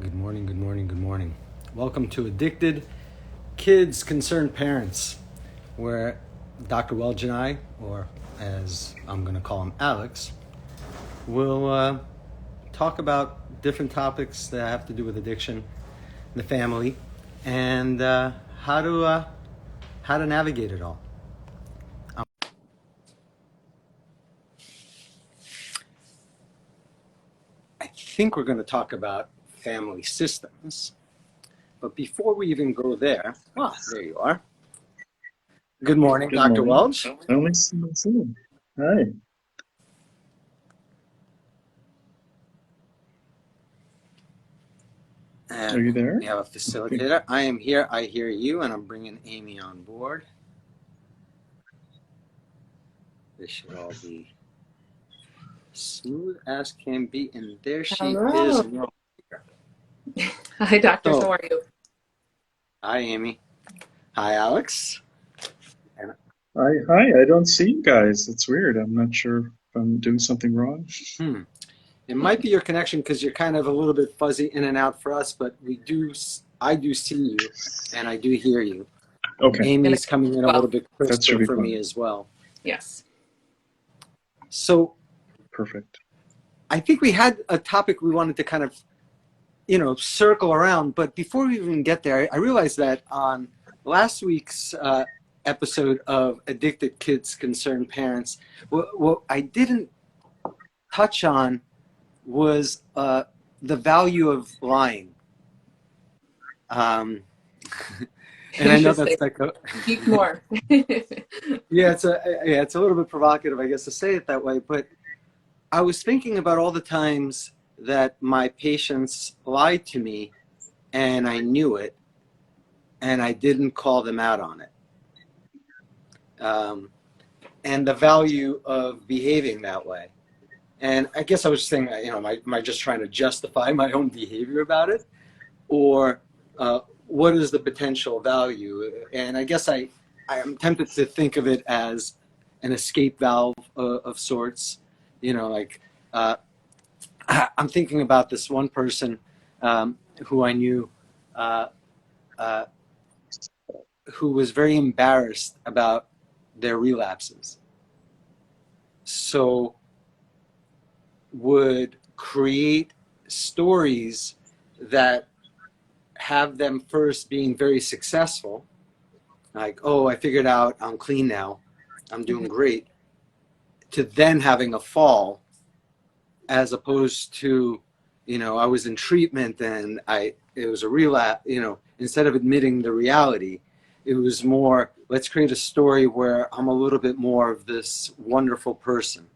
Good morning, good morning, good morning. Welcome to Addicted Kids Concerned Parents, where Dr. Welge and I, or as I'm going to call him, Alex, will talk about different topics that have to do with addiction, the family, and how to navigate it all. I think we're going to talk about family systems. But before we even go there, there you are. Good morning, Good Dr. morning. Welge. I only see myself. Hi. And Are you there? we have a facilitator. Okay. I am here. I hear you, and I'm bringing Amy on board. This should all be smooth as can be, and there she is. Hi, doctor. How are you? Hi, Amy. Hi, Alex. Hi. I don't see you guys. It's weird. I'm not sure if I'm doing something wrong. It might be your connection because you're kind of a little bit fuzzy in and out for us, but I do see you, and I do hear you. Okay. Amy's coming in a little bit crisper for fine. me as well. Yes. So, perfect. I think we had a topic we wanted to kind of, circle around. But before we even get there, I realized that on last week's episode of Addicted Kids Concerned Parents, what I didn't touch on was the value of lying. And I know that's like speak more. it's a little bit provocative, I guess, to say it that way. But I was thinking about all the times that my patients lied to me, and I knew it, and I didn't call them out on it. And the value of behaving that way. And I guess I was saying, am I just trying to justify my own behavior about it? Or what is the potential value? And I guess I am tempted to think of it as an escape valve of sorts. I'm thinking about this one person who I knew who was very embarrassed about their relapses. So would create stories that have them first being very successful, like, oh, I figured out I'm clean now, I'm doing great, to then having a fall, as opposed to, I was in treatment and it was a relapse, instead of admitting the reality, it was more, let's create a story where I'm a little bit more of this wonderful person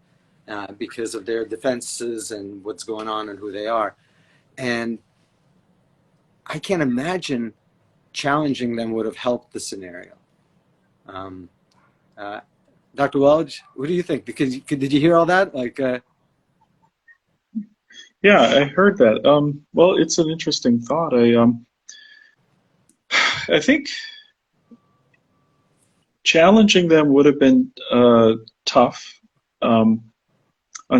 because of their defenses and what's going on and who they are. And I can't imagine challenging them would have helped the scenario. Dr. Welge, what do you think? Because did you hear all that? Yeah, I heard that. Well, it's an interesting thought. I think challenging them would have been tough on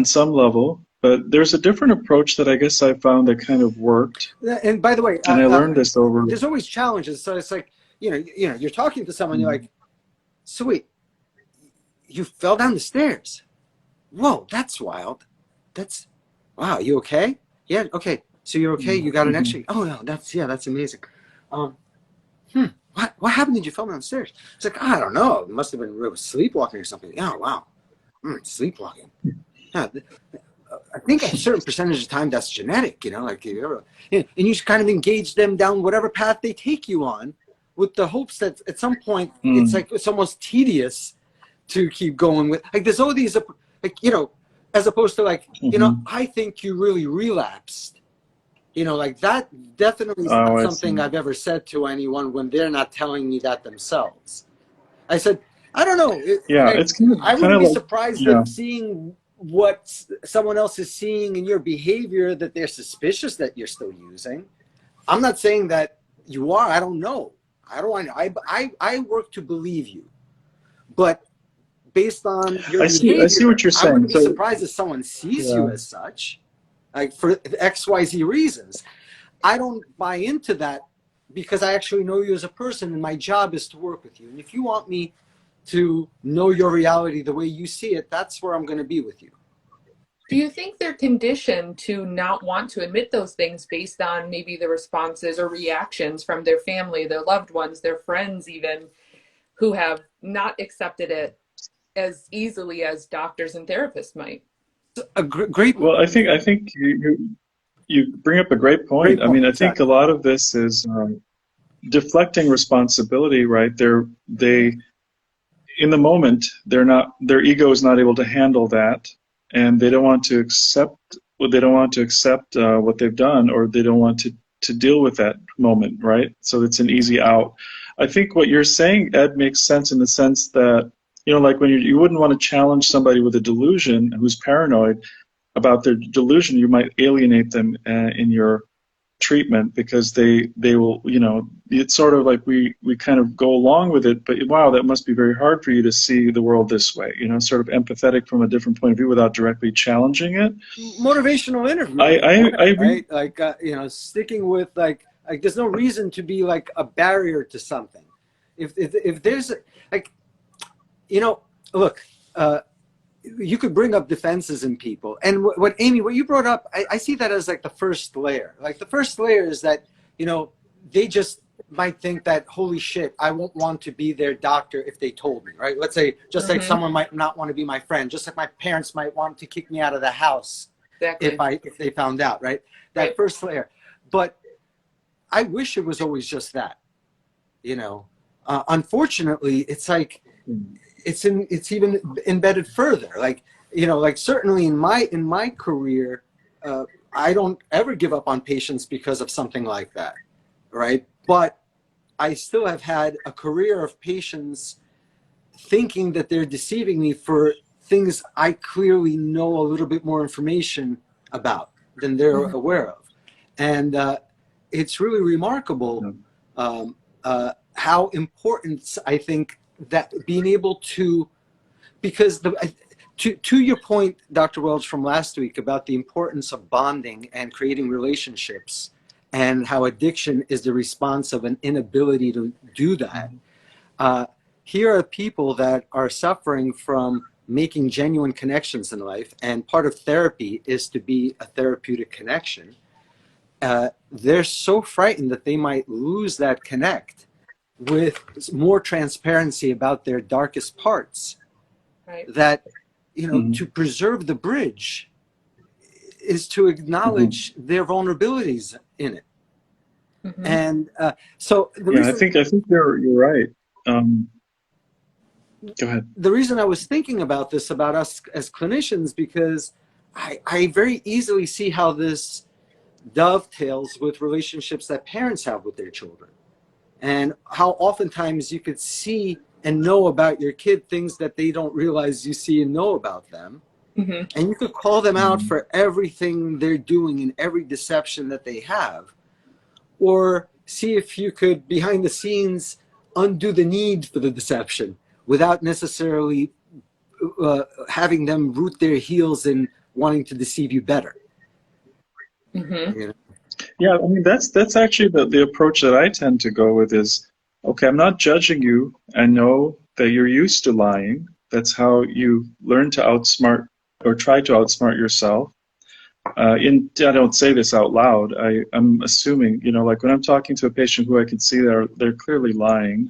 some level, but there's a different approach that I guess I found that kind of worked. And by the way, and I learned this over. There's always challenges. So it's like, you're talking to someone, you're like, so wait, you fell down the stairs. Whoa, that's wild. Wow, you okay? Yeah, okay. So you're okay? You got an X-ray? Oh no, that's amazing. What happened? Did you fall down the stairs? It's like, I don't know. It must have been real sleepwalking or something. Oh wow, sleepwalking. Yeah, I think a certain percentage of time that's genetic. And you kind of engage them down whatever path they take you on, with the hopes that at some point it's like it's almost tedious to keep going with. Like there's all these, as opposed to like, I think you really relapsed. Like that definitely is not something I've ever said to anyone when they're not telling me that themselves. I said, I don't know. It's I wouldn't be surprised if seeing what someone else is seeing in your behavior that they're suspicious that you're still using. I'm not saying that you are. I don't know. I work to believe you. But based on your behavior, I see what you're saying. I wouldn't be surprised if someone sees you as such, like for XYZ reasons. I don't buy into that because I actually know you as a person, and my job is to work with you. And if you want me to know your reality the way you see it, that's where I'm going to be with you. Do you think they're conditioned to not want to admit those things based on maybe the responses or reactions from their family, their loved ones, their friends even, who have not accepted it as easily as doctors and therapists might? A great. Well, I think you bring up a great point. Great I mean, point. I think a Exactly. lot of this is deflecting responsibility, right? They in the moment their ego is not able to handle that, and they don't want to accept what they've done, or they don't want to deal with that moment, right? So it's an easy out. I think what you're saying, Ed, makes sense in the sense that, like when you wouldn't want to challenge somebody with a delusion who's paranoid about their delusion. You might alienate them in your treatment, because they will, it's sort of like we kind of go along with it, but wow, that must be very hard for you to see the world this way, sort of empathetic from a different point of view without directly challenging it. Motivational interview, I right? Like, sticking with like there's no reason to be like a barrier to something. If there's like, look, you could bring up defenses in people, and what Amy, what you brought up, I see that as like the first layer. Like the first layer is that they just might think that, holy shit, I won't want to be their doctor if they told me, right? Let's say just like someone might not want to be my friend, just like my parents might want to kick me out of the house. Exactly. If they found out, right? That first layer. But I wish it was always just that, unfortunately, it's like it's even embedded further. Like, like certainly in my career, I don't ever give up on patients because of something like that, right? But I still have had a career of patients thinking that they're deceiving me for things I clearly know a little bit more information about than they're aware of. And it's really remarkable how important I think that being able to, because to your point, Dr. Welge, from last week about the importance of bonding and creating relationships, and how addiction is the response of an inability to do that. Here are people that are suffering from making genuine connections in life, and part of therapy is to be a therapeutic connection. They're so frightened that they might lose that connect with more transparency about their darkest parts, that to preserve the bridge is to acknowledge their vulnerabilities in it. And so the reason, I think you're right. Go ahead. The reason I was thinking about this, about us as clinicians, because I very easily see how this dovetails with relationships that parents have with their children, and how oftentimes you could see and know about your kid things that they don't realize you see and know about them. And you could call them out for everything they're doing and every deception that they have, or see if you could, behind the scenes, undo the need for the deception without necessarily having them root their heels in wanting to deceive you better. Yeah, I mean, that's actually the approach that I tend to go with is, okay, I'm not judging you. I know that you're used to lying. That's how you learn to outsmart or try to outsmart yourself. I don't say this out loud. I'm assuming, like when I'm talking to a patient who I can see they're clearly lying,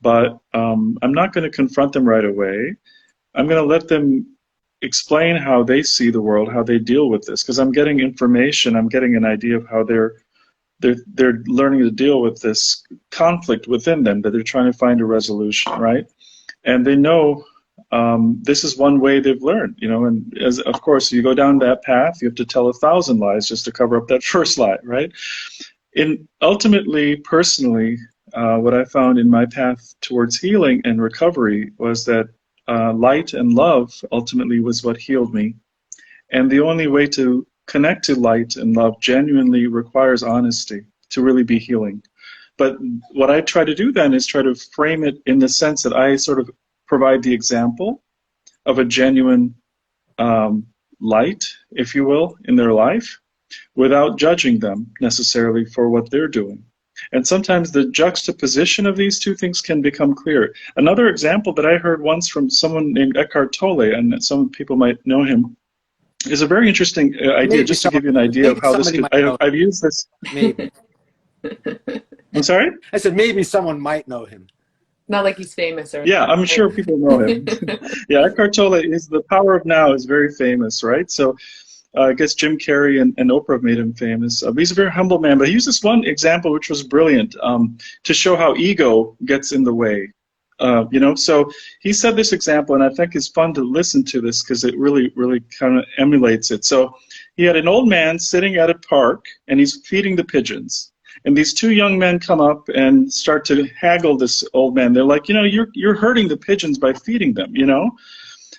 but I'm not going to confront them right away. I'm going to let them explain how they see the world, how they deal with this, because I'm getting information. I'm getting an idea of how they're learning to deal with this conflict within them that they're trying to find a resolution, right? And they know this is one way they've learned, and as of course you go down that path, you have to tell 1,000 lies just to cover up that first lie, right? And ultimately, personally, what I found in my path towards healing and recovery was that light and love ultimately was what healed me. And the only way to connect to light and love genuinely requires honesty to really be healing. But what I try to do then is try to frame it in the sense that I sort of provide the example of a genuine light, if you will, in their life. without judging them necessarily for what they're doing. And sometimes the juxtaposition of these two things can become clear. Another example that I heard once from someone named Eckhart Tolle, and some people might know him, is a very interesting idea, Maybe just to some, give you an idea of maybe how this somebody could. might know. I've used this. Maybe. I'm sorry? I said maybe someone might know him. Not like he's famous or Yeah, I'm anything, sure people know him. right? Yeah, Eckhart Tolle is The Power of Now is very famous, right? So I guess Jim Carrey and Oprah have made him famous. He's a very humble man, but he used this one example which was brilliant to show how ego gets in the way. So he said this example, and I think it's fun to listen to this because it really, really kind of emulates it. So he had an old man sitting at a park, and he's feeding the pigeons. And these two young men come up and start to haggle this old man. They're like, you're hurting the pigeons by feeding them,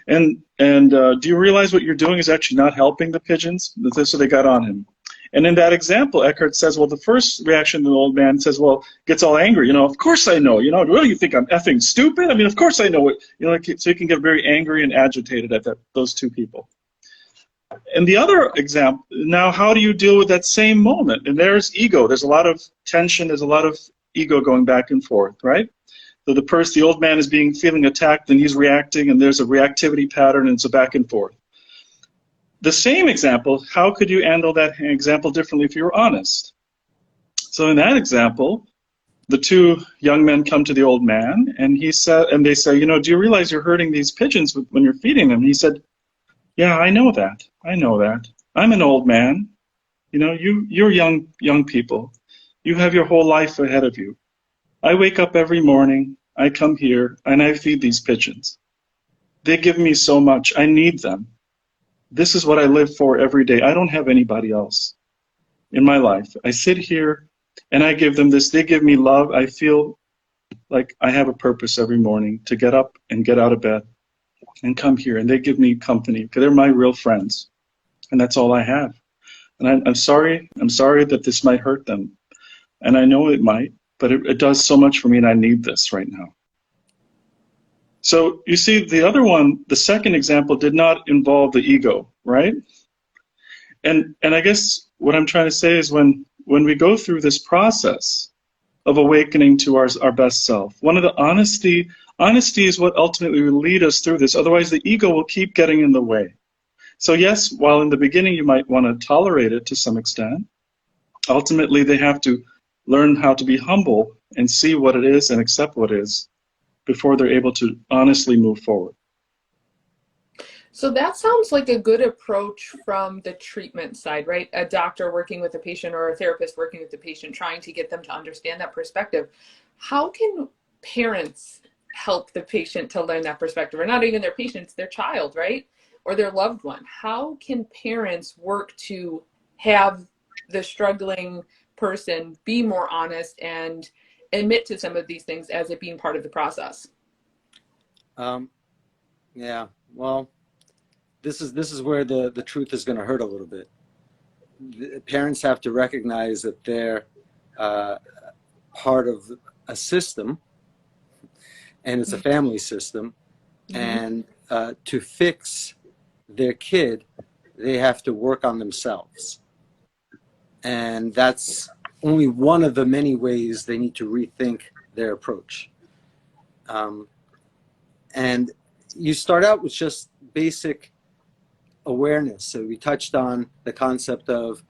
And do you realize what you're doing is actually not helping the pigeons? So they got on him. And in that example, Eckhart says, well, the first reaction of the old man says, well, gets all angry. Of course I know. Really, you think I'm effing stupid? I mean, of course I know it. So he can get very angry and agitated at those two people. And the other example, now how do you deal with that same moment? And there's ego. There's a lot of tension. There's a lot of ego going back and forth, right? So the old man is feeling attacked, and he's reacting, and there's a reactivity pattern, and it's a back and forth. The same example, how could you handle that example differently if you were honest? So in that example, the two young men come to the old man, and they say, do you realize you're hurting these pigeons when you're feeding them? And he said, yeah, I know that. I'm an old man. You're young people. You have your whole life ahead of you. I wake up every morning, I come here, and I feed these pigeons. They give me so much. I need them. This is what I live for every day. I don't have anybody else in my life. I sit here, and I give them this. They give me love. I feel like I have a purpose every morning to get up and get out of bed and come here, and they give me company because they're my real friends, and that's all I have. And I'm sorry that this might hurt them, and I know it might, but it does so much for me, and I need this right now. So you see, the other one, the second example, did not involve the ego, right? And I guess what I'm trying to say is when we go through this process of awakening to our best self, one of the honesty is what ultimately will lead us through this. Otherwise, the ego will keep getting in the way. So yes, while in the beginning you might want to tolerate it to some extent, ultimately they have to learn how to be humble and see what it is and accept what is before they're able to honestly move forward. So that sounds like a good approach from the treatment side, right? A doctor working with a patient or a therapist working with the patient, trying to get them to understand that perspective. How can parents help the patient to learn that perspective? Or not even their patients, their child, right? Or their loved one. How can parents work to have the struggling person be more honest and admit to some of these things as it being part of the process? Yeah, well, this is where the truth is going to hurt a little bit. The parents have to recognize that they're part of a system, and it's a family system, and to fix their kid, they have to work on themselves. And that's only one of the many ways they need to rethink their approach. And you start out with just basic awareness. So we touched on the concept of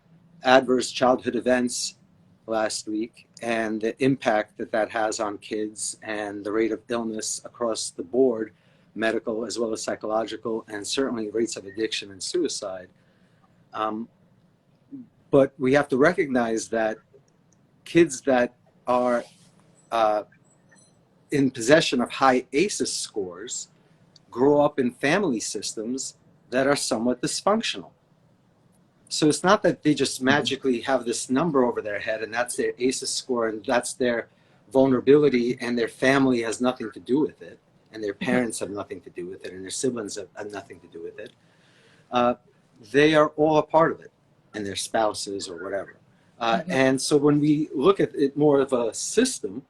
adverse childhood events last week and the impact that has on kids and the rate of illness across the board, medical as well as psychological, and certainly rates of addiction and suicide. But we have to recognize that kids that are in possession of high ACEs scores grow up in family systems that are somewhat dysfunctional. So it's not that they just magically have this number over their head and that's their ACEs score and that's their vulnerability and their family has nothing to do with it and their parents have nothing to do with it and their siblings have nothing to do with it. They are all a part of it, and their spouses or whatever. And so when we look at it more of a system,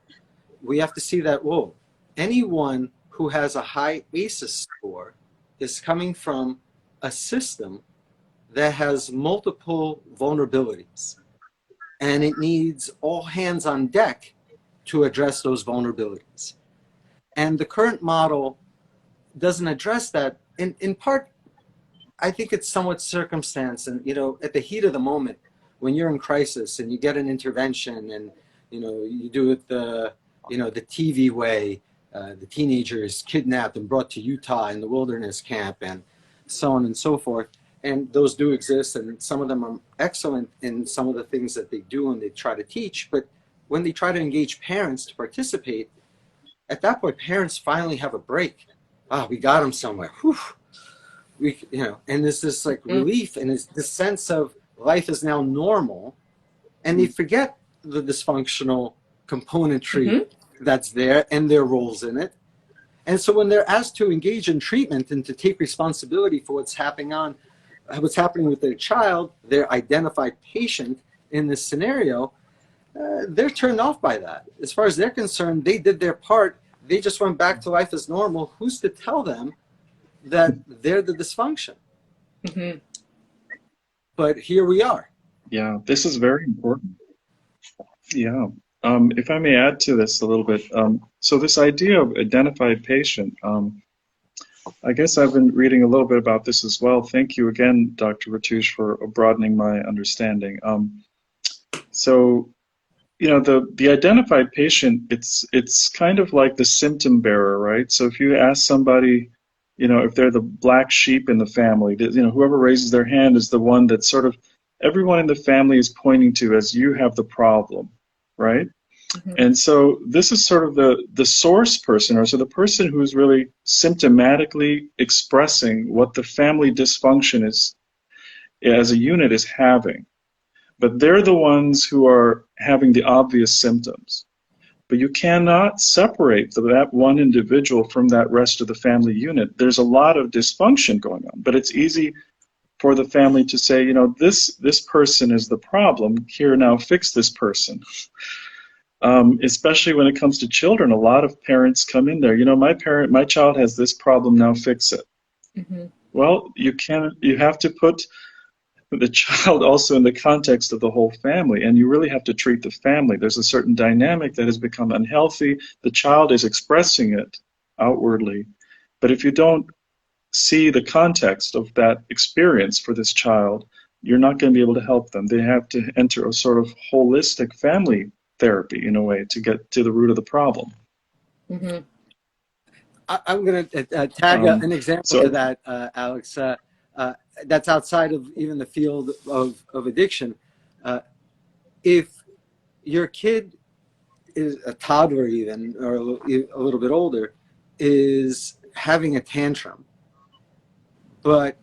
we have to see that, whoa, anyone who has a high ACEs score is coming from a system that has multiple vulnerabilities, and it needs all hands on deck to address those vulnerabilities. And the current model doesn't address that. In part, I think it's somewhat circumstance. And, at the heat of the moment, when you're in crisis and you get an intervention and, you do it the TV way, the teenager is kidnapped and brought to Utah in the wilderness camp and so on and so forth. And those do exist, and some of them are excellent in some of the things that they do and they try to teach. But when they try to engage parents to participate, at that point, parents finally have a break. Ah, we got them somewhere. Whew. And there's this like relief, and it's this sense of life is now normal, and they forget the dysfunctional componentry that's there and their roles in it. And so when they're asked to engage in treatment and to take responsibility for what's happening with their child, their identified patient in this scenario, they're turned off by that. As far as they're concerned, they did their part. They just went back to life as normal. Who's to tell them that they're the dysfunction? But here we are. Yeah, this is very important. Yeah. If I may add to this a little bit, so this idea of identified patient, I guess I've been reading a little bit about this as well. Thank you again, Dr. Ratush, for broadening my understanding. So, the identified patient, it's kind of like the symptom bearer, right? So if you ask somebody, if they're the black sheep in the family, whoever raises their hand is the one that sort of everyone in the family is pointing to as you have the problem, right? And so this is sort of the source person, or so the person who's really symptomatically expressing what the family dysfunction is as a unit is having. But they're the ones who are having the obvious symptoms. But you cannot separate that one individual from that rest of the family unit. There's a lot of dysfunction going on, but it's easy for the family to say, this person is the problem. Here, now fix this person. Especially when it comes to children, a lot of parents come in there. My child has this problem. Now fix it. Well, you have to put the child also in the context of the whole family, and you really have to treat the family. There's a certain dynamic that has become unhealthy. The child is expressing it outwardly, but if you don't see the context of that experience for this child, you're not going to be able to help them. They have to enter a sort of holistic family therapy in a way to get to the root of the problem. I'm going to tag an example to that, Alex. That's outside of even the field of addiction. If your kid is a toddler even, or a little bit older, is having a tantrum, but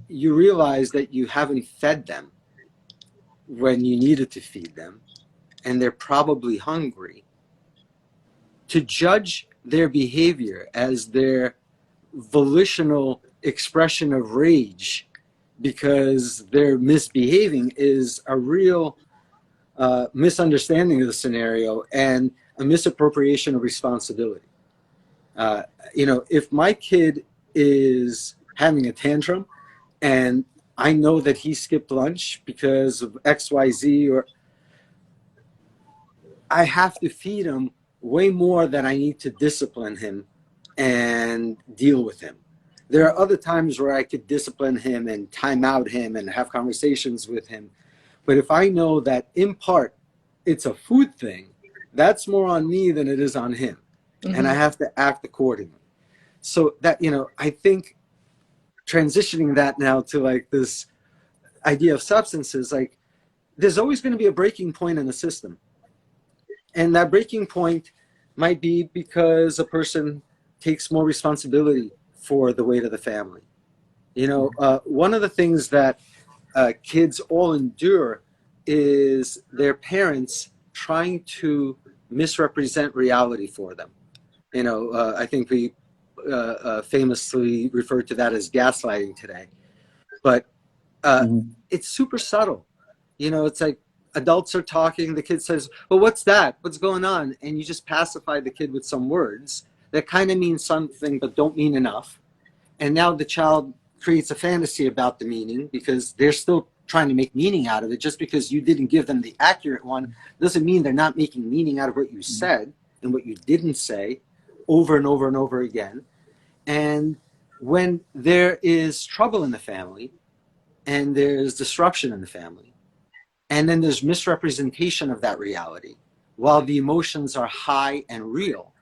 you realize that you haven't fed them when you needed to feed them, and they're probably hungry, to judge their behavior as their volitional expression of rage because they're misbehaving is a real misunderstanding of the scenario and a misappropriation of responsibility. If my kid is having a tantrum and I know that he skipped lunch because of XYZ, or I have to feed him way more than I need to discipline him and deal with him. There are other times where I could discipline him and time out him and have conversations with him. But if I know that in part it's a food thing, that's more on me than it is on him. And I have to act accordingly. So that, I think transitioning that now to like this idea of substances, like there's always going to be a breaking point in the system. And that breaking point might be because a person takes more responsibility for the weight of the family. One of the things that kids all endure is their parents trying to misrepresent reality for them. I think we famously refer to that as gaslighting today. But it's super subtle. It's like adults are talking, the kid says, well, what's that? What's going on? And you just pacify the kid with some words that kind of mean something but don't mean enough. And now the child creates a fantasy about the meaning because they're still trying to make meaning out of it. Just because you didn't give them the accurate one doesn't mean they're not making meaning out of what you said and what you didn't say over and over and over again. And when there is trouble in the family and there's disruption in the family, and then there's misrepresentation of that reality, while the emotions are high and real,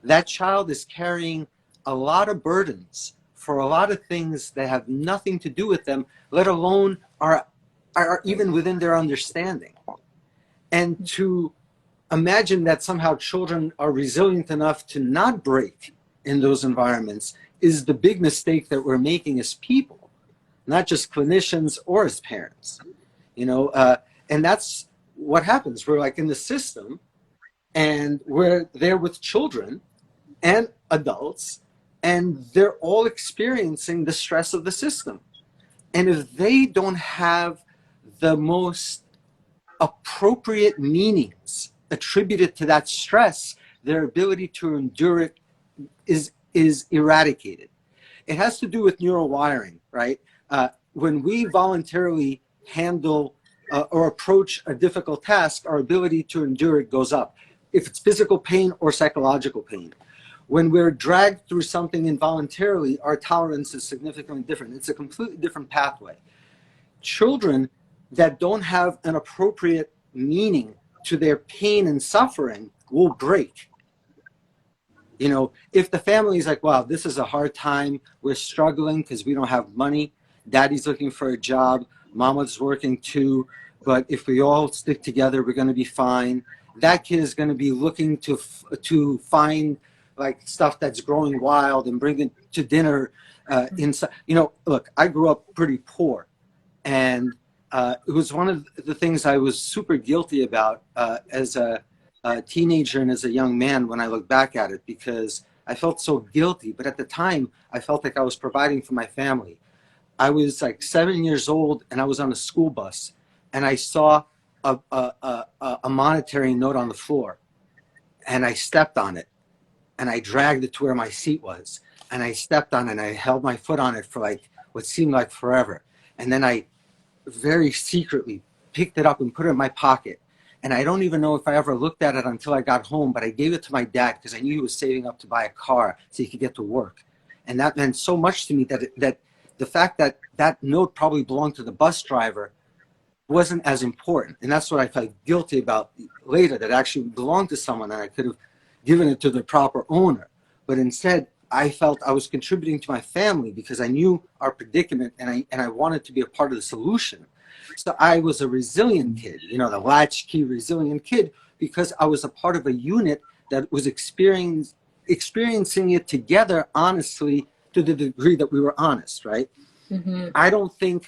that child is carrying a lot of burdens for a lot of things that have nothing to do with them, let alone are even within their understanding. And to imagine that somehow children are resilient enough to not break in those environments is the big mistake that we're making as people, not just clinicians or as parents. And that's what happens. We're like in the system, and we're there with children and adults, and they're all experiencing the stress of the system. And if they don't have the most appropriate meanings attributed to that stress, their ability to endure it is eradicated. It has to do with neural wiring, right? When we voluntarily handle or approach a difficult task, our ability to endure it goes up, if it's physical pain or psychological pain. When we're dragged through something involuntarily, our tolerance is significantly different. It's a completely different pathway. Children that don't have an appropriate meaning to their pain and suffering will break. If the family is like, wow, this is a hard time, we're struggling because we don't have money, daddy's looking for a job, mama's working too, but if we all stick together, we're going to be fine. That kid is going to be looking to find like stuff that's growing wild and bring it to dinner inside. Look, I grew up pretty poor, and it was one of the things I was super guilty about as a teenager and as a young man when I look back at it, because I felt so guilty. But at the time, I felt like I was providing for my family. I was like 7 years old, and I was on a school bus, and I saw a monetary note on the floor, and I stepped on it, and I dragged it to where my seat was, and I stepped on it, and I held my foot on it for like what seemed like forever. And then I very secretly picked it up and put it in my pocket. And I don't even know if I ever looked at it until I got home, but I gave it to my dad because I knew he was saving up to buy a car so he could get to work. And that meant so much to me that the fact that that note probably belonged to the bus driver wasn't as important. And that's what I felt guilty about later, that actually belonged to someone and I could have given it to the proper owner. But instead, I felt I was contributing to my family because I knew our predicament and I wanted to be a part of the solution. So I was a resilient kid, the latchkey resilient kid, because I was a part of a unit that was experiencing it together honestly to the degree that we were honest, right? Mm-hmm. I don't think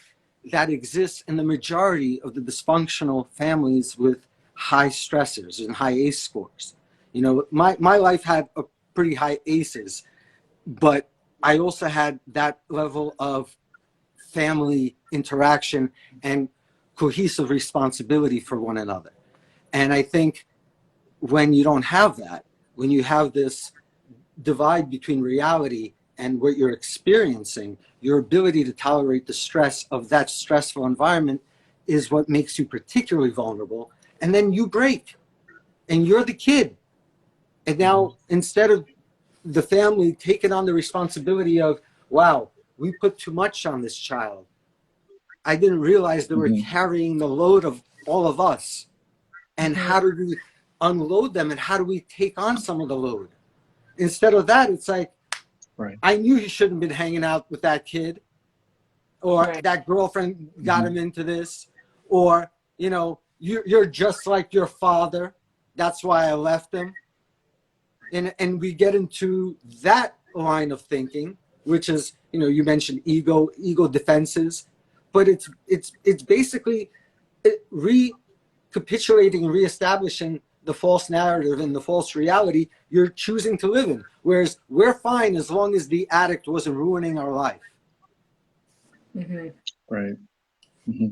that exists in the majority of the dysfunctional families with high stressors and high ACE scores. My life had a pretty high ACEs, but I also had that level of family interaction and cohesive responsibility for one another. And I think when you don't have that, when you have this divide between reality and what you're experiencing, your ability to tolerate the stress of that stressful environment is what makes you particularly vulnerable. And then you break and you're the kid. And now instead of the family taking on the responsibility of, wow, we put too much on this child, I didn't realize they were carrying the load of all of us. And how do we unload them, and how do we take on some of the load? Instead of that, it's like, right, I knew he shouldn't have been hanging out with that kid, or right, that girlfriend got him into this, or, you're just like your father. That's why I left him. And we get into that line of thinking, which is, you mentioned ego defenses, but it's basically recapitulating and reestablishing the false narrative and the false reality you're choosing to live in. Whereas we're fine as long as the addict wasn't ruining our life. Mm-hmm. Right. Mm-hmm.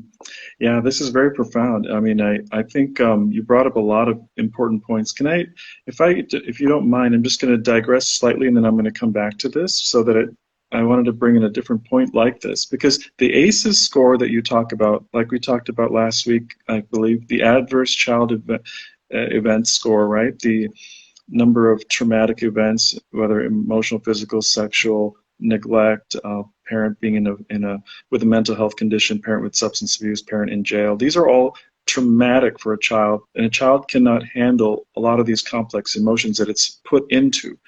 Yeah, this is very profound. I mean, I think you brought up a lot of important points. If you don't mind, I'm just going to digress slightly, and then I'm going to come back to this so that I wanted to bring in a different point like this, because the ACEs score that you talk about, like we talked about last week, I believe, the adverse child event score, right? The number of traumatic events, whether emotional, physical, sexual, neglect, parent being with a mental health condition, parent with substance abuse, parent in jail. These are all traumatic for a child, and a child cannot handle a lot of these complex emotions that it's put into.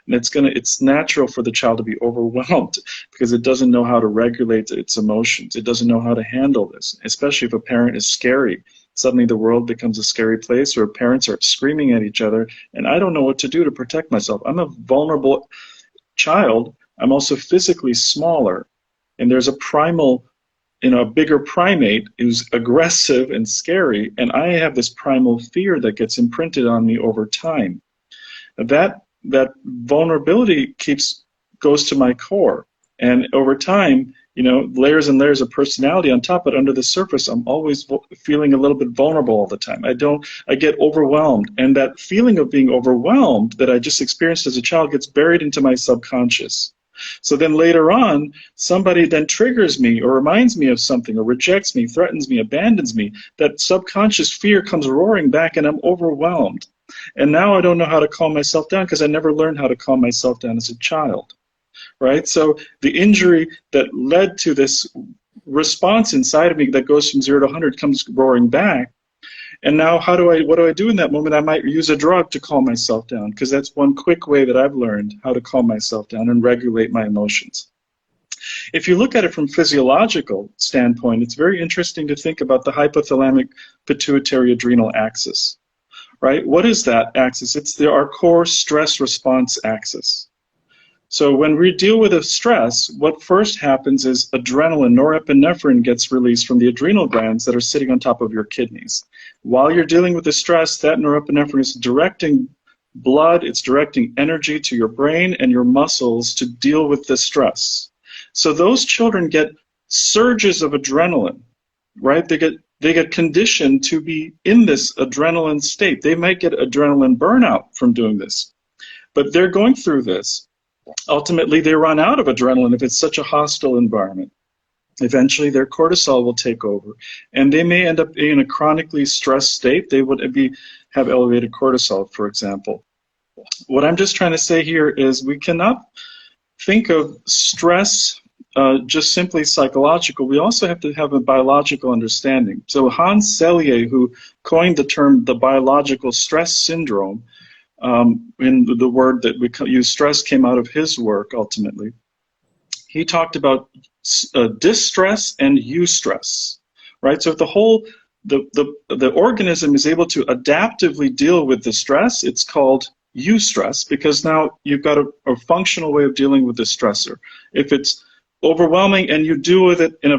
And it's natural for the child to be overwhelmed because it doesn't know how to regulate its emotions. It doesn't know how to handle this, especially if a parent is scary. Suddenly the world becomes a scary place where parents are screaming at each other, and I don't know what to do to protect myself. I'm a vulnerable child. I'm also physically smaller, and there's a primal, a bigger primate who's aggressive and scary, and I have this primal fear that gets imprinted on me over time. That vulnerability goes to my core, and over time, layers and layers of personality on top, but under the surface, I'm always feeling a little bit vulnerable all the time. I get overwhelmed, and that feeling of being overwhelmed that I just experienced as a child gets buried into my subconscious. So then later on, somebody then triggers me or reminds me of something or rejects me, threatens me, abandons me. That subconscious fear comes roaring back, and I'm overwhelmed. And now I don't know how to calm myself down because I never learned how to calm myself down as a child. Right? So the injury that led to this response inside of me that goes from 0 to 100 comes roaring back. And now what do I do in that moment? I might use a drug to calm myself down, because that's one quick way that I've learned how to calm myself down and regulate my emotions. If you look at it from physiological standpoint, it's very interesting to think about the hypothalamic pituitary adrenal axis. Right? What is that axis? It's our core stress response axis. So when we deal with a stress, what first happens is adrenaline, norepinephrine, gets released from the adrenal glands that are sitting on top of your kidneys. While you're dealing with the stress, that norepinephrine is directing blood, it's directing energy to your brain and your muscles to deal with the stress. So those children get surges of adrenaline, right? They get conditioned to be in this adrenaline state. They might get adrenaline burnout from doing this, but they're going through this. Ultimately, they run out of adrenaline if it's such a hostile environment. Eventually, their cortisol will take over, and they may end up in a chronically stressed state. They would have elevated cortisol, for example. What I'm just trying to say here is we cannot think of stress just simply psychological. We also have to have a biological understanding. So Hans Selye, who coined the term the biological stress syndrome, in the word that we use, stress, came out of his work ultimately. He talked about distress and eustress, right? So if the organism is able to adaptively deal with the stress, it's called eustress, because now you've got a functional way of dealing with the stressor. If it's overwhelming and you deal with it in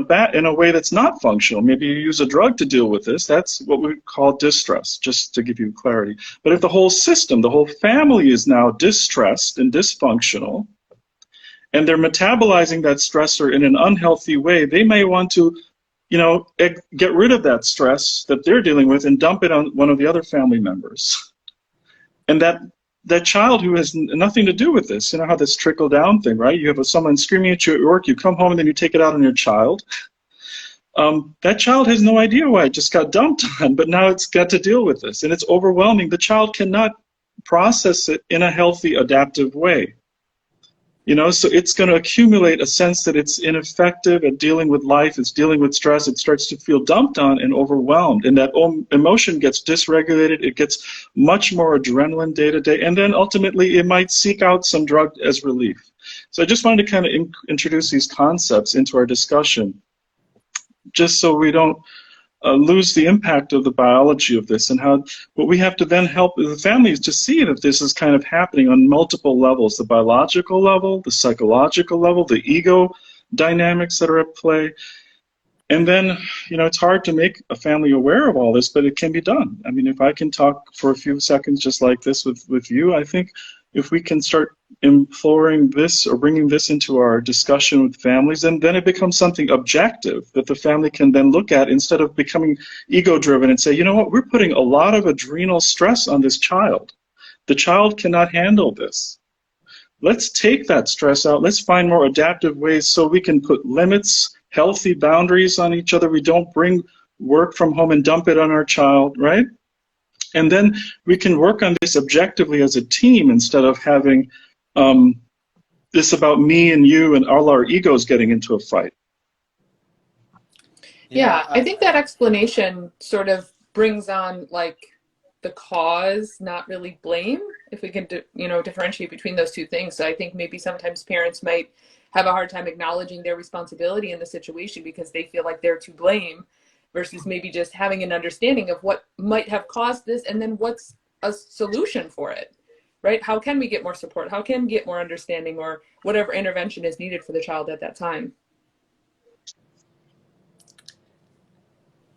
a way that's not functional, maybe you use a drug to deal with this, that's what we call distress, just to give you clarity. But if the whole system, the whole family is now distressed and dysfunctional, and they're metabolizing that stressor in an unhealthy way, they may want to, get rid of that stress that they're dealing with and dump it on one of the other family members. And that child who has nothing to do with this, how this trickle-down thing, right? You have someone screaming at you at work, you come home and then you take it out on your child. That child has no idea why it just got dumped on, but now it's got to deal with this, and it's overwhelming. The child cannot process it in a healthy, adaptive way. So it's going to accumulate a sense that it's ineffective at dealing with life, it's dealing with stress, it starts to feel dumped on and overwhelmed, and that emotion gets dysregulated, it gets much more adrenaline day to day, and then ultimately it might seek out some drug as relief. So I just wanted to kind of introduce these concepts into our discussion, just so we don't lose the impact of the biology of this, and what we have to then help the families to see that this is kind of happening on multiple levels: the biological level, the psychological level, the ego dynamics that are at play. And then, it's hard to make a family aware of all this, but it can be done. I mean, if I can talk for a few seconds just like this with you, I think if we can start imploring this or bringing this into our discussion with families, then it becomes something objective that the family can then look at, instead of becoming ego-driven and say, you know what, we're putting a lot of adrenal stress on this child. The child cannot handle this. let's take that stress out. Let's find more adaptive ways so we can put limits, healthy boundaries on each other. We don't bring work from home and dump it on our child, right? And then we can work on this objectively as a team instead of having this about me and you and all our egos getting into a fight. Yeah, I think that explanation sort of brings on like the cause, not really blame, if we can, differentiate between those two things. So I think maybe sometimes parents might have a hard time acknowledging their responsibility in the situation because they feel like they're to blame, versus maybe just having an understanding of what might have caused this and then what's a solution for it, right? How can we get more support? How can we get more understanding, or whatever intervention is needed for the child at that time?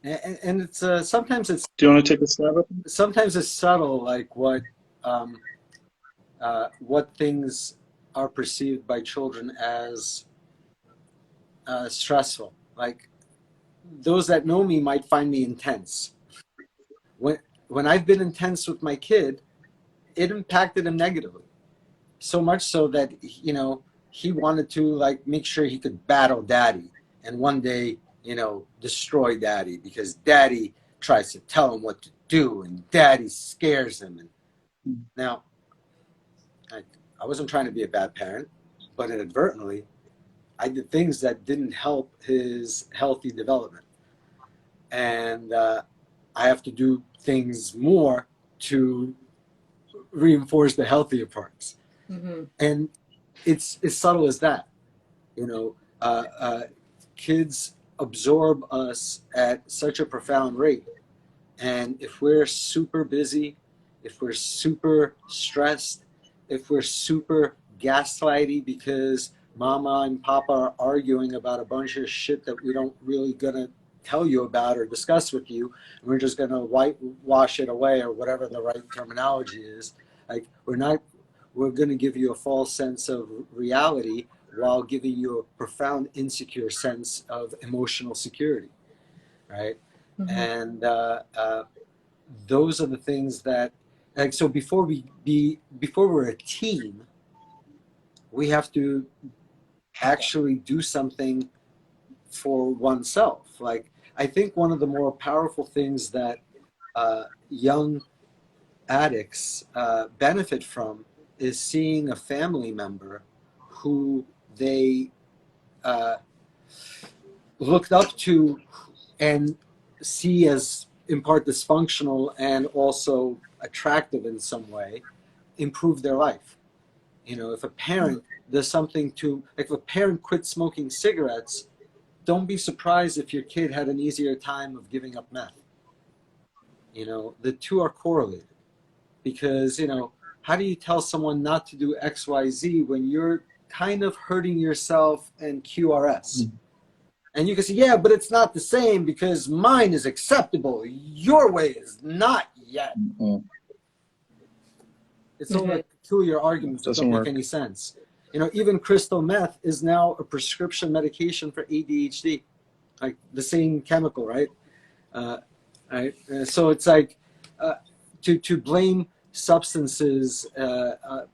And it's sometimes it's. Do you want to take a stab at it? Sometimes it's subtle, like what things are perceived by children as stressful. Like those that know me might find me intense. When I've been intense with my kid, it impacted him negatively. So much so that he wanted to like make sure he could battle daddy, and one day destroy daddy because daddy tries to tell him what to do and daddy scares him. And now I wasn't trying to be a bad parent, but inadvertently I did things that didn't help his healthy development, and I have to do things more to reinforce the healthier parts. Mm-hmm. And it's as subtle as that. Kids absorb us at such a profound rate, and if we're super busy, if we're super stressed, if we're super gaslighty because mama and papa are arguing about a bunch of shit that we don't really gonna tell you about or discuss with you, and we're just gonna whitewash it away, or whatever the right terminology is, like we're gonna give you a false sense of reality while giving you a profound insecure sense of emotional security, right? Mm-hmm. And those are the things that, like, so before we're a team, we have to actually do something for oneself. Like, I think one of the more powerful things that young addicts benefit from is seeing a family member who they looked up to and see as in part dysfunctional and also attractive in some way, improve their life. If a parent does something like if a parent quits smoking cigarettes, don't be surprised if your kid had an easier time of giving up meth. The two are correlated, because, how do you tell someone not to do X, Y, Z when you're kind of hurting yourself and QRS? Mm-hmm. And you can say, yeah, but it's not the same because mine is acceptable. Your way is not yet. Mm-hmm. It's all like peculiar arguments that don't make any sense. Even crystal meth is now a prescription medication for ADHD, like the same chemical, right? Right. So it's like to blame substances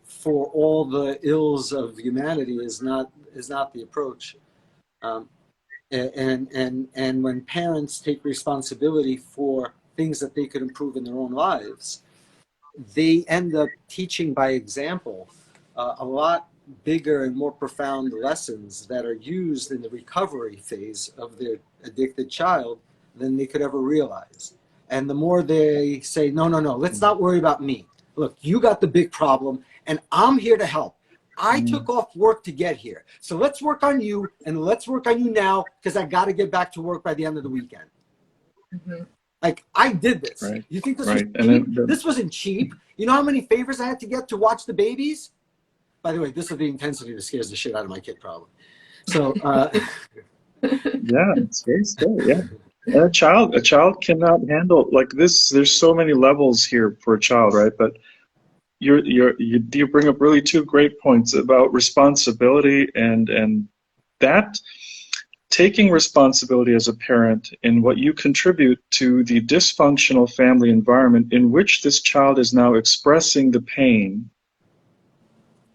for all the ills of humanity is not the approach. And when parents take responsibility for things that they could improve in their own lives, they end up teaching by example a lot bigger and more profound lessons that are used in the recovery phase of their addicted child than they could ever realize. And the more they say, no, let's not worry about me. Look, you got the big problem, and I'm here to help. I took off work to get here. So let's work on you, and let's work on you now, because I got to get back to work by the end of the weekend. Mm-hmm. Like, I did this. Right. You think this was cheap? This wasn't cheap. You know how many favors I had to get to watch the babies? By the way, this is the intensity that scares the shit out of my kid, probably. So, yeah, it's very scary. Yeah. And a child cannot handle like this. There's so many levels here for a child, right? But you bring up really two great points about responsibility and that taking responsibility as a parent in what you contribute to the dysfunctional family environment in which this child is now expressing the pain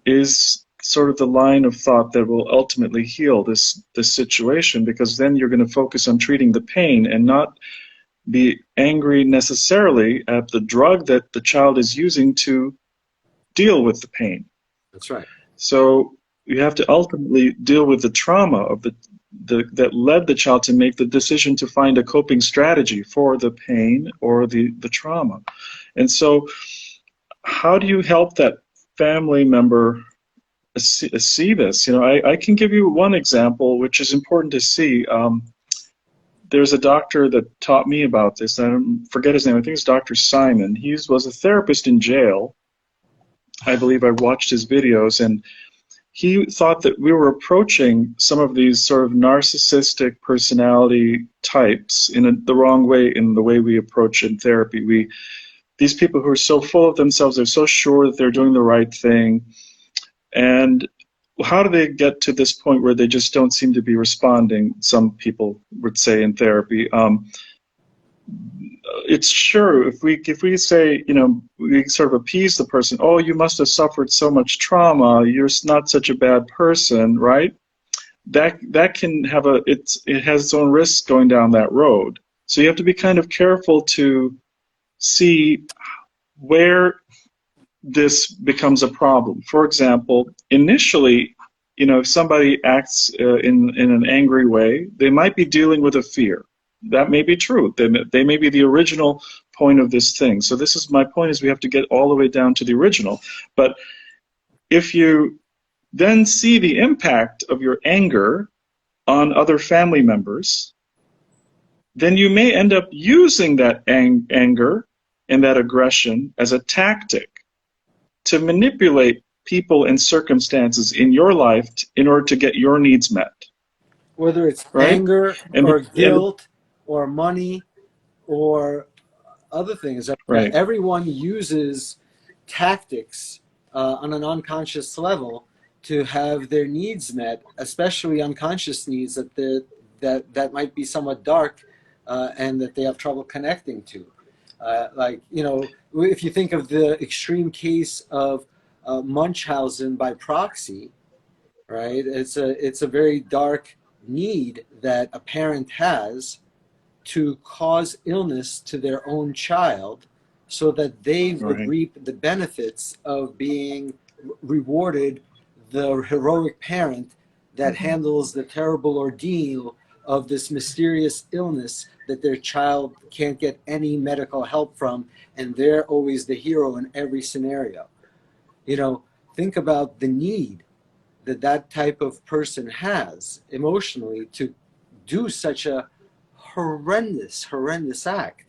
is sort of the line of thought that will ultimately heal this situation, because then you're going to focus on treating the pain and not be angry necessarily at the drug that the child is using to deal with the pain. That's right. So you have to ultimately deal with the trauma of that led the child to make the decision to find a coping strategy for the pain or the trauma. And so how do you help that family member see this? You know, I can give you one example which is important to see. There's a doctor that taught me about this. I don't forget his name. I think it's Dr. Simon. He was a therapist in jail. I believe I watched his videos, and he thought that we were approaching some of these sort of narcissistic personality types in the wrong way, in the way we approach in therapy. These people who are so full of themselves, they're so sure that they're doing the right thing. And how do they get to this point where they just don't seem to be responding, some people would say in therapy? It's sure, if we say, you know, we sort of appease the person, oh, you must have suffered so much trauma, you're not such a bad person, right? That can have it has its own risks going down that road. So you have to be kind of careful to see where this becomes a problem. For example, initially, you know, if somebody acts in an angry way, they might be dealing with a fear. That may be true. They may be the original point of this thing. So my point is we have to get all the way down to the original. But if you then see the impact of your anger on other family members, then you may end up using that anger and that aggression as a tactic to manipulate people and circumstances in your life in order to get your needs met. Whether it's right? anger And or guilt or money or other things. Right. Everyone uses tactics on an unconscious level to have their needs met, especially unconscious needs that might be somewhat dark and that they have trouble connecting to. Like, you know, if you think of the extreme case of Munchausen by proxy, right? It's a very dark need that a parent has to cause illness to their own child so that they would Right. reap the benefits of being rewarded the heroic parent that handles the terrible ordeal of this mysterious illness that their child can't get any medical help from, and they're always the hero in every scenario. You know, think about the need that type of person has emotionally to do such a horrendous act,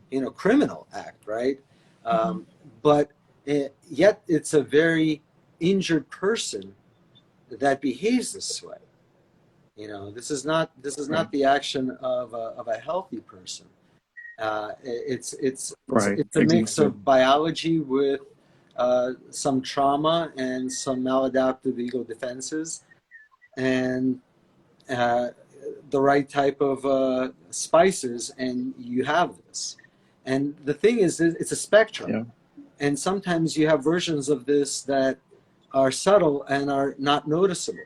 you know, criminal act, right? But yet it's a very injured person that behaves this way. You know, this is not the action of a healthy person. It's a mix of biology with some trauma and some maladaptive ego defenses, and the right type of spices, and you have this. And the thing is, it's a spectrum. Yeah. And sometimes you have versions of this that are subtle and are not noticeable.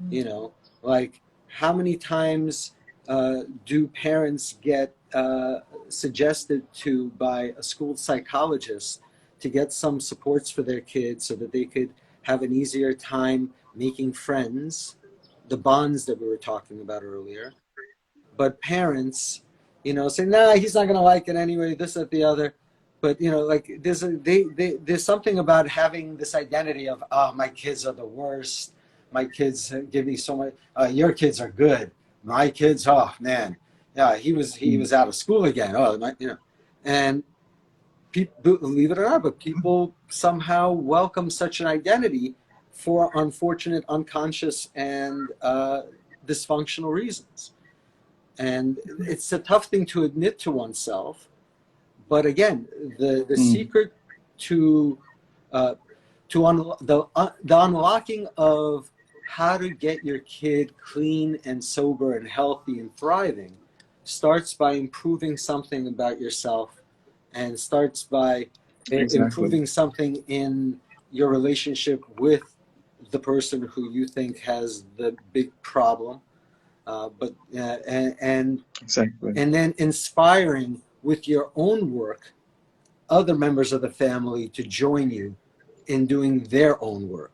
You know, like how many times do parents get suggested to by a school psychologist to get some supports for their kids so that they could have an easier time making friends, the bonds that we were talking about earlier. But parents, you know, say, nah, he's not going to like it anyway, this, that, the other. But, you know, like there's something about having this identity of, oh, my kids are the worst. My kids give me so much. Your kids are good. My kids, oh, man. Yeah, he was out of school again. Oh, you know. And people, believe it or not, but people somehow welcome such an identity for unfortunate, unconscious, and dysfunctional reasons. And it's a tough thing to admit to oneself. But again, the secret to the unlocking of how to get your kid clean and sober and healthy and thriving starts by improving something about yourself, and starts by improving something in your relationship with the person who you think has the big problem, but Exactly. and then inspiring with your own work other members of the family to join you in doing their own work.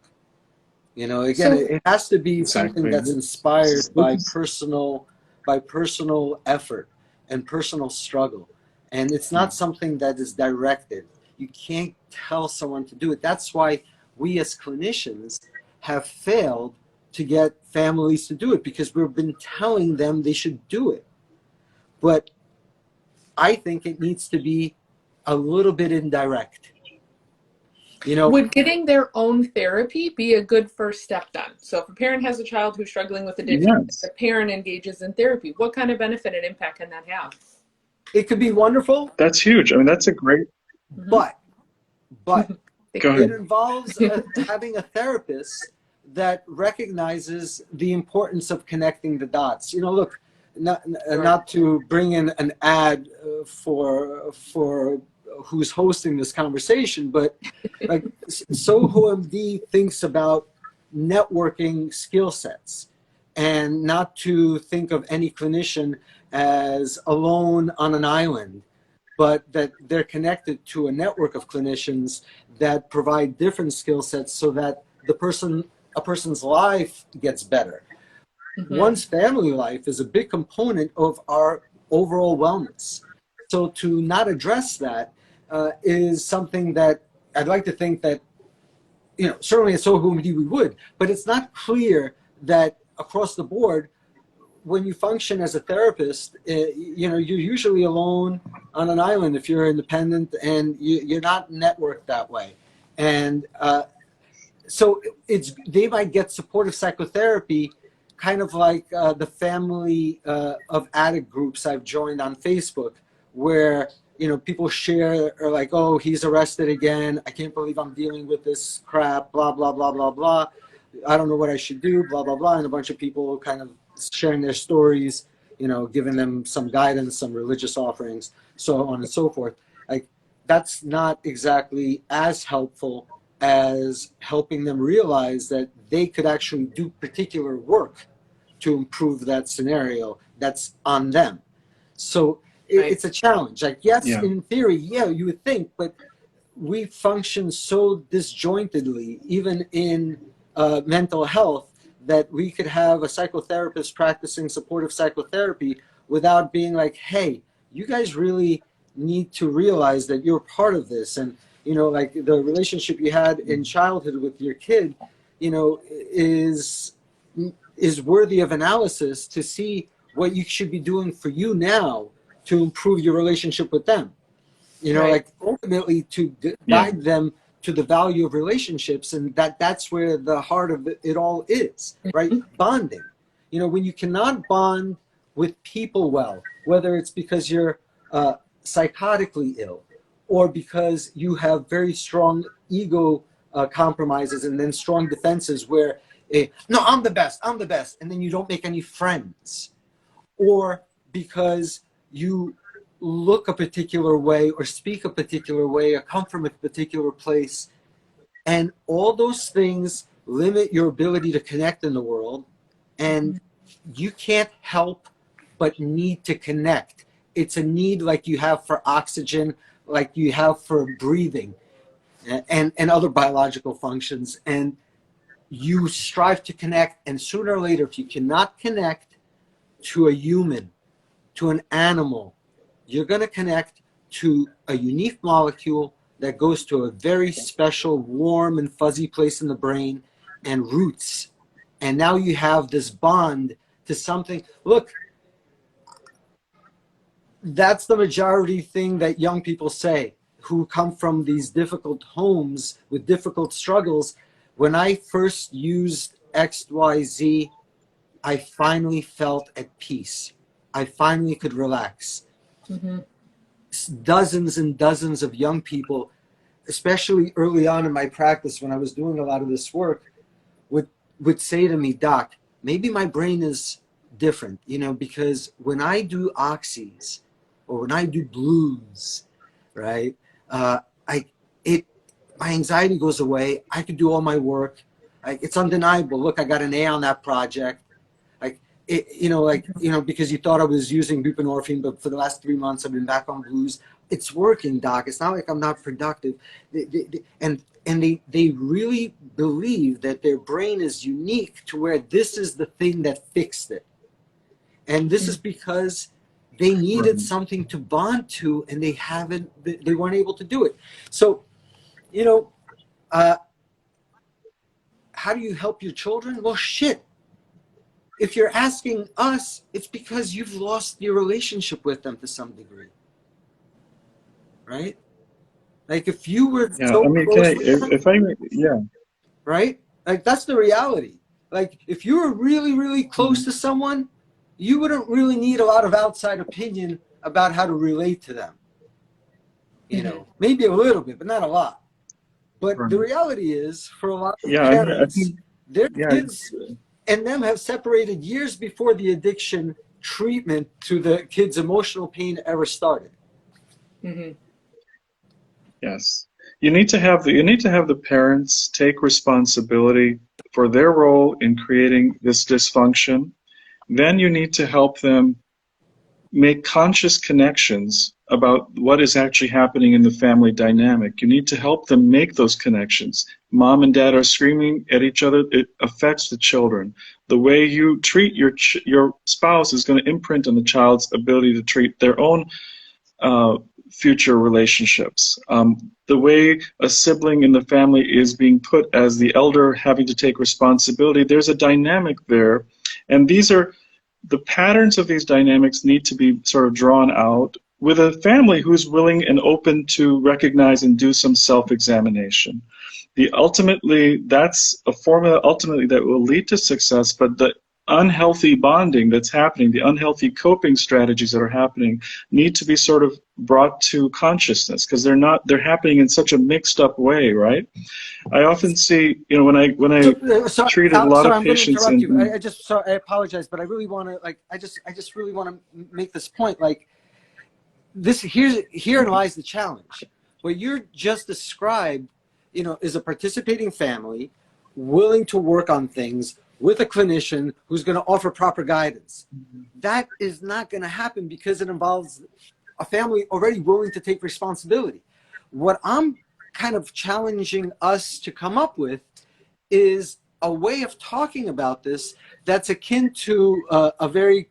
You know, again, So it has to be something Exactly. that's inspired This is, by personal effort and personal struggle. And it's yeah. not something that is directed. You can't tell someone to do it. That's why we as clinicians have failed to get families to do it, because we've been telling them they should do it. But I think it needs to be a little bit indirect. You know, would getting their own therapy be a good first step then? So if a parent has a child who's struggling with addiction, the Yes, parent engages in therapy, what kind of benefit and impact can that have? it could be wonderful, that's huge. I mean, that's a great. Mm-hmm. but but Go it ahead. involves having a therapist that recognizes the importance of connecting the dots. You know, look, not to bring in an ad for who's hosting this conversation, but like SohoMD thinks about networking skill sets, and not to think of any clinician as alone on an island, but that they're connected to a network of clinicians that provide different skill sets so that a person's life gets better. Mm-hmm. One's family life is a big component of our overall wellness. So to not address that is something that I'd like to think that, you know, certainly at SohoMD we would, but it's not clear that across the board, when you function as a therapist, you know, you're usually alone on an island if you're independent, and you're not networked that way. And so they might get supportive psychotherapy, kind of like the family of addict groups I've joined on Facebook, where, you know, people share, or like, oh, he's arrested again. I can't believe I'm dealing with this crap. Blah blah blah blah blah. I don't know what I should do. Blah blah blah. And a bunch of people kind of sharing their stories, you know, giving them some guidance, some religious offerings, so on and so forth. Like, that's not exactly as helpful as helping them realize that they could actually do particular work to improve that scenario that's on them. So Right. it's a challenge. Like, yes, Yeah. in theory, yeah, you would think, but we function so disjointedly, even in mental health, that we could have a psychotherapist practicing supportive psychotherapy without being like, hey, you guys really need to realize that you're part of this. And, you know, like the relationship you had in childhood with your kid, you know, is worthy of analysis to see what you should be doing for you now to improve your relationship with them. You know, Right. like ultimately to Yeah. guide them to the value of relationships, and that's where the heart of it all is, right? Bonding. You know, when you cannot bond with people well, whether it's because you're psychotically ill, or because you have very strong ego compromises, and then strong defenses where, no, I'm the best, and then you don't make any friends, or because you look a particular way or speak a particular way or come from a particular place, and all those things limit your ability to connect in the world, and you can't help but need to connect. It's a need like you have for oxygen, like you have for breathing, and other biological functions, and you strive to connect. And sooner or later, if you cannot connect to a human, to an animal, you're going to connect to a unique molecule that goes to a very special, warm and fuzzy place in the brain, and roots. And now you have this bond to something. Look, that's the majority thing that young people say who come from these difficult homes with difficult struggles. When I first used XYZ, I finally felt at peace. I finally could relax. Mm-hmm. Dozens and dozens of young people, especially early on in my practice when I was doing a lot of this work, would say to me, Doc, maybe my brain is different, you know, because when I do oxys or when I do blues, right, I it my anxiety goes away. I could do all my work. Like, it's undeniable. Look, I got an A on that project. Like, because you thought I was using buprenorphine, but for the last 3 months I've been back on blues. It's working, doc. It's not like I'm not productive. They really believe that their brain is unique to where this is the thing that fixed it. And this is because they needed something to bond to, and they weren't able to do it. So, how do you help your children? Well, shit. If you're asking us, it's because you've lost your relationship with them to some degree. Right? Like, if you were Yeah, so I mean, close with them, if I, yeah. right? Like, that's the reality. Like, if you were really, really close to someone, you wouldn't really need a lot of outside opinion about how to relate to them. Maybe a little bit, but not a lot. But the reality is, for a lot of Yeah, I mean, I parents, think, their yeah, kids and them have separated years before the addiction treatment to the kid's emotional pain ever started. yes. You need to have the parents take responsibility for their role in creating this dysfunction. Then you need to help them make conscious connections about what is actually happening in the family dynamic. You need to help them make those connections. Mom and dad are screaming at each other. It affects the children. The way you treat your spouse is going to imprint on the child's ability to treat their own future relationships. The way a sibling in the family is being put as the elder, having to take responsibility, there's a dynamic there. And the patterns of these dynamics need to be sort of drawn out with a family who's willing and open to recognize and do some self-examination. That's a formula ultimately that will lead to success, but the unhealthy bonding that's happening, the unhealthy coping strategies that are happening, need to be sort of brought to consciousness, because they're happening in such a mixed up way, right? I often see, when I treated a lot of I'm going to patients interrupt you. I apologize, but I really want to, I just really want to make this point. Like, herein lies the challenge. What you're just described, is a participating family willing to work on things with a clinician who's going to offer proper guidance. That is not going to happen because it involves a family already willing to take responsibility. What I'm kind of challenging us to come up with is a way of talking about this that's akin to a very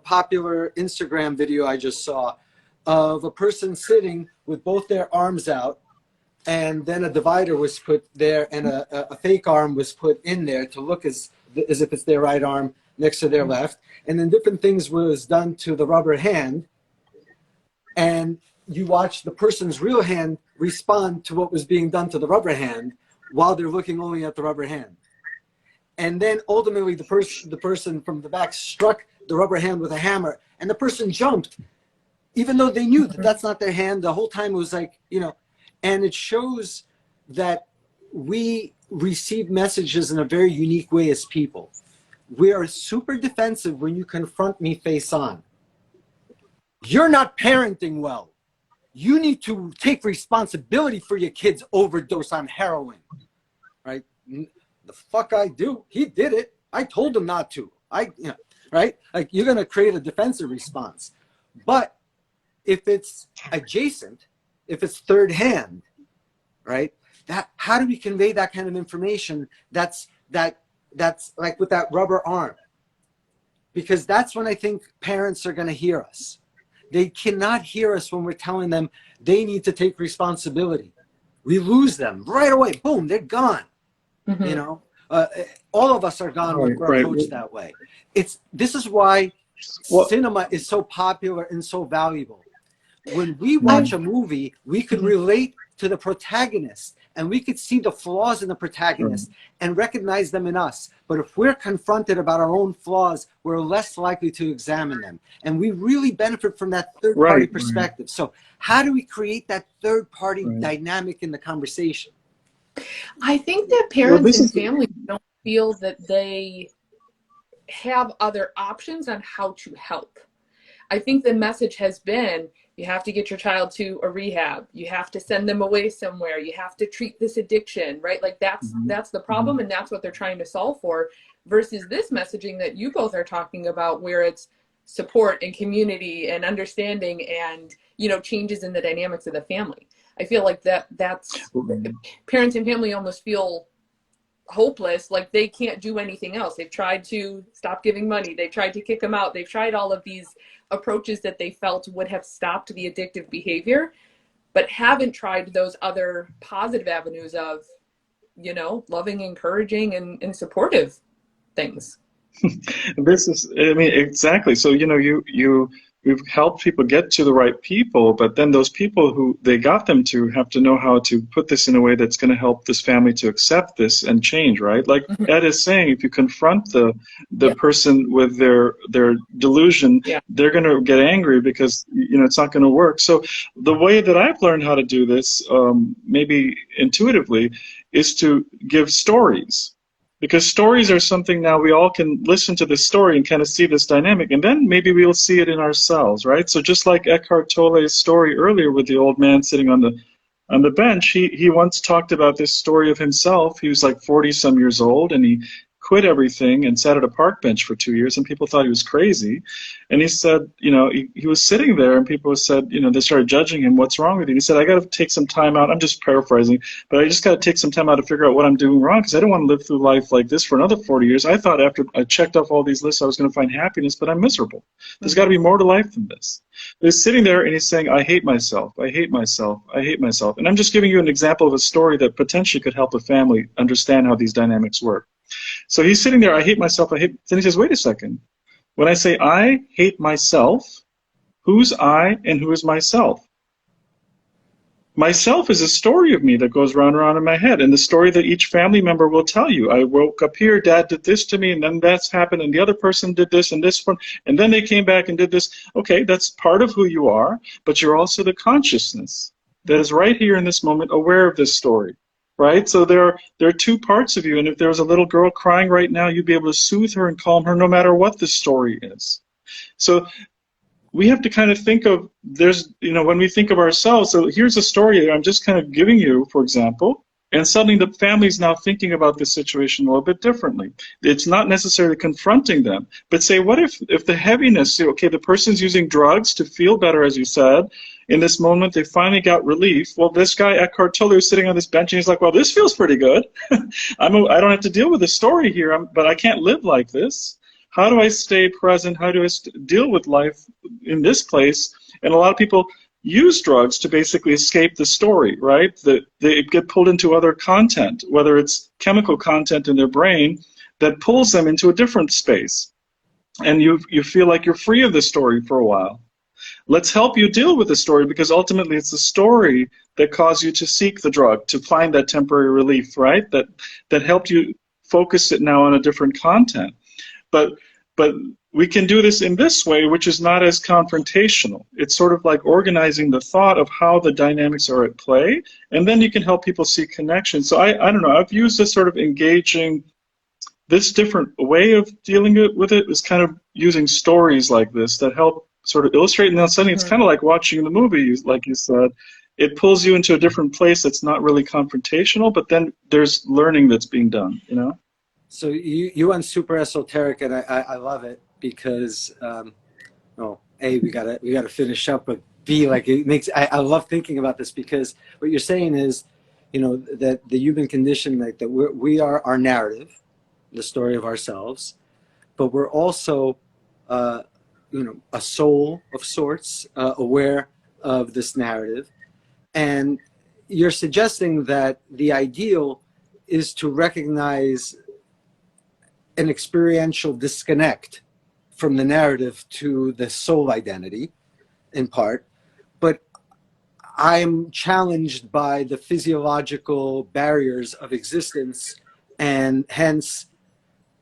popular Instagram video I just saw of a person sitting with both their arms out, and then a divider was put there, and a fake arm was put in there to look as if it's their right arm next to their left, and then different things was done to the rubber hand, and you watch the person's real hand respond to what was being done to the rubber hand while they're looking only at the rubber hand. And then ultimately the person from the back struck the rubber hand with a hammer, and the person jumped, even though they knew that that's not their hand. The whole time it was like, and it shows that we receive messages in a very unique way as people. We are super defensive when you confront me face on. You're not parenting well. You need to take responsibility for your kid's overdose on heroin, right? The fuck I do. He did it. I told him not to. Right? Like, you're going to create a defensive response. But if it's adjacent, if it's third hand, right? How do we convey that kind of information? That's like with that rubber arm, because that's when I think parents are going to hear us. They cannot hear us when we're telling them they need to take responsibility. We lose them right away. Boom, they're gone. All of us are gone when we're approached that way. This is why cinema is so popular and so valuable. When we watch a movie, we could relate to the protagonist, and we could see the flaws in the protagonist and recognize them in us. But if we're confronted about our own flaws, we're less likely to examine them. And we really benefit from that third-party perspective. So how do we create that third-party dynamic in the conversation? I think that parents and families don't feel that they have other options on how to help. I think the message has been, you have to get your child to a rehab. You have to send them away somewhere. You have to treat this addiction, right? Like that's the problem, and that's what they're trying to solve for, versus this messaging that you both are talking about, where it's support and community and understanding and, you know, changes in the dynamics of the family. I feel like that's parents and family almost feel hopeless, like they can't do anything else. They've tried to stop giving money, they've tried to kick them out, they've tried all of these approaches that they felt would have stopped the addictive behavior, but haven't tried those other positive avenues of, you know, loving, encouraging, and supportive things. This is, I mean, exactly. So, you know, we've helped people get to the right people, but then those people who they got them to have to know how to put this in a way that's going to help this family to accept this and change, right? Like Ed is saying, if you confront the person with their delusion, they're going to get angry because, you know, it's not going to work. So the way that I've learned how to do this, maybe intuitively, is to give stories. Because stories are something now we all can listen to this story and kind of see this dynamic, and then maybe we'll see it in ourselves, right? So just like Eckhart Tolle's story earlier with the old man sitting on the bench, he once talked about this story of himself. He was like 40-some years old, and he quit everything and sat at a park bench for 2 years, and people thought he was crazy. And he said, you know, he was sitting there, and people said, you know, they started judging him, what's wrong with you? And he said, I got to take some time out. I'm just paraphrasing, but I just got to take some time out to figure out what I'm doing wrong, because I don't want to live through life like this for another 40 years. I thought after I checked off all these lists, I was going to find happiness, but I'm miserable. There's got to be more to life than this. But he's sitting there, and he's saying, I hate myself, I hate myself, I hate myself. And I'm just giving you an example of a story that potentially could help a family understand how these dynamics work. So he's sitting there, I hate myself, I hate. Then he says, wait a second. When I say I hate myself, who's I and who is myself? Myself is a story of me that goes round and round in my head, and the story that each family member will tell you. I woke up here, Dad did this to me, and then that's happened, and the other person did this, and this one, and then they came back and did this. Okay, that's part of who you are, but you're also the consciousness that is right here in this moment aware of this story. Right? So there are two parts of you, and if there was a little girl crying right now, you'd be able to soothe her and calm her no matter what the story is. So we have to kind of think of, there's, you know, when we think of ourselves, so here's a story that I'm just kind of giving you, for example, and suddenly the family's now thinking about this situation a little bit differently. It's not necessarily confronting them, but say, what if the heaviness, okay, the person's using drugs to feel better, as you said, in this moment, they finally got relief. Well, this guy, Eckhart Tolle, was sitting on this bench, and he's like, well, this feels pretty good. I don't have to deal with the story here, but I can't live like this. How do I stay present? How do I deal with life in this place? And a lot of people use drugs to basically escape the story, right? They get pulled into other content, whether it's chemical content in their brain that pulls them into a different space. And you feel like you're free of the story for a while. Let's help you deal with the story, because ultimately it's the story that caused you to seek the drug, to find that temporary relief, right? That helped you focus it now on a different content. But we can do this in this way, which is not as confrontational. It's sort of like organizing the thought of how the dynamics are at play, and then you can help people see connection. So I don't know, I've used this sort of engaging, this different way of dealing with it is kind of using stories like this that help sort of illustrate, and then suddenly it's kind of like watching the movie, like you said. It pulls you into a different place that's not really confrontational, but then there's learning that's being done, you know? So you went super esoteric, and I love it, because A, we gotta finish up, but B, like, it makes, I love thinking about this, because what you're saying is, you know, that the human condition, like, that we are our narrative, the story of ourselves, but we're also you know, a soul of sorts, aware of this narrative. And you're suggesting that the ideal is to recognize an experiential disconnect from the narrative to the soul identity, in part. But I'm challenged by the physiological barriers of existence, and hence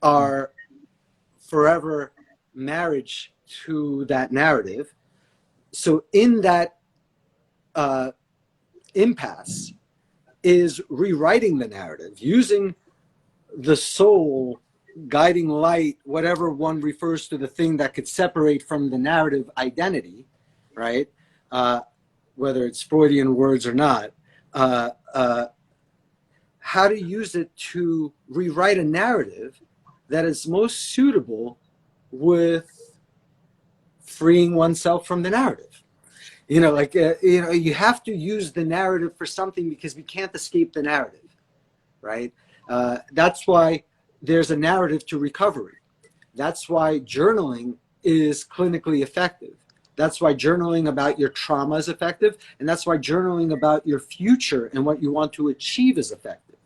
our forever marriage to that narrative. So in that impasse is rewriting the narrative, using the soul guiding light, whatever one refers to the thing that could separate from the narrative identity, right? Whether it's Freudian words or not, how to use it to rewrite a narrative that is most suitable with freeing oneself from the narrative. You know, like, you have to use the narrative for something because we can't escape the narrative, right? That's why there's a narrative to recovery. That's why journaling is clinically effective. That's why journaling about your trauma is effective. And that's why journaling about your future and what you want to achieve is effective,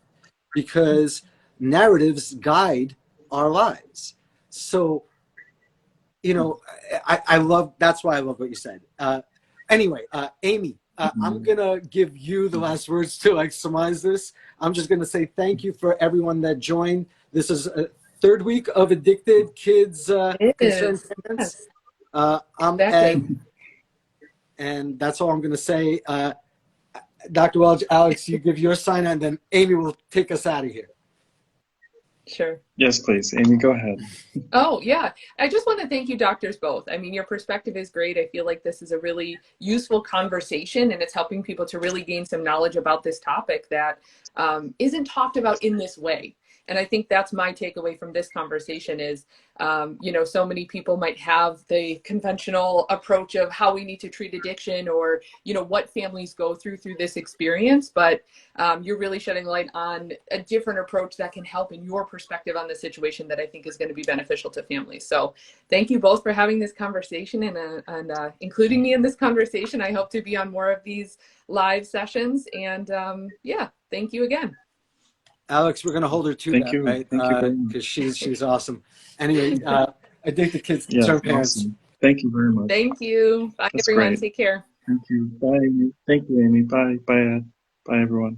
because narratives guide our lives. So, I love, that's why I love what you said. Anyway, Amy, I'm going to give you the last words to like surmise this. I'm just going to say thank you for everyone that joined. This is a third week of Addicted Kids Concerned Parents. I'm Exactly. Ed, and that's all I'm going to say. Dr. Welge, Alex, you give your sign, and then Amy will take us out of here. Sure. Yes, please. Amy, go ahead. Oh, yeah. I just want to thank you doctors both. I mean, your perspective is great. I feel like this is a really useful conversation, and it's helping people to really gain some knowledge about this topic that isn't talked about in this way. And I think that's my takeaway from this conversation is, so many people might have the conventional approach of how we need to treat addiction or, what families go through this experience. But you're really shedding light on a different approach that can help in your perspective on the situation that I think is going to be beneficial to families. So thank you both for having this conversation and including me in this conversation. I hope to be on more of these live sessions. And thank you again. Alex, we're going to hold her to that, right? Thank you very much. Because she's awesome. Anyway, Addicted Kids, Yes, Concerned Parents. awesome. Thank you very much. Thank you. Bye, That's everyone. great. Take care. Thank you. Bye, Amy. Thank you, Amy. Bye. Bye, Ed. Bye, everyone.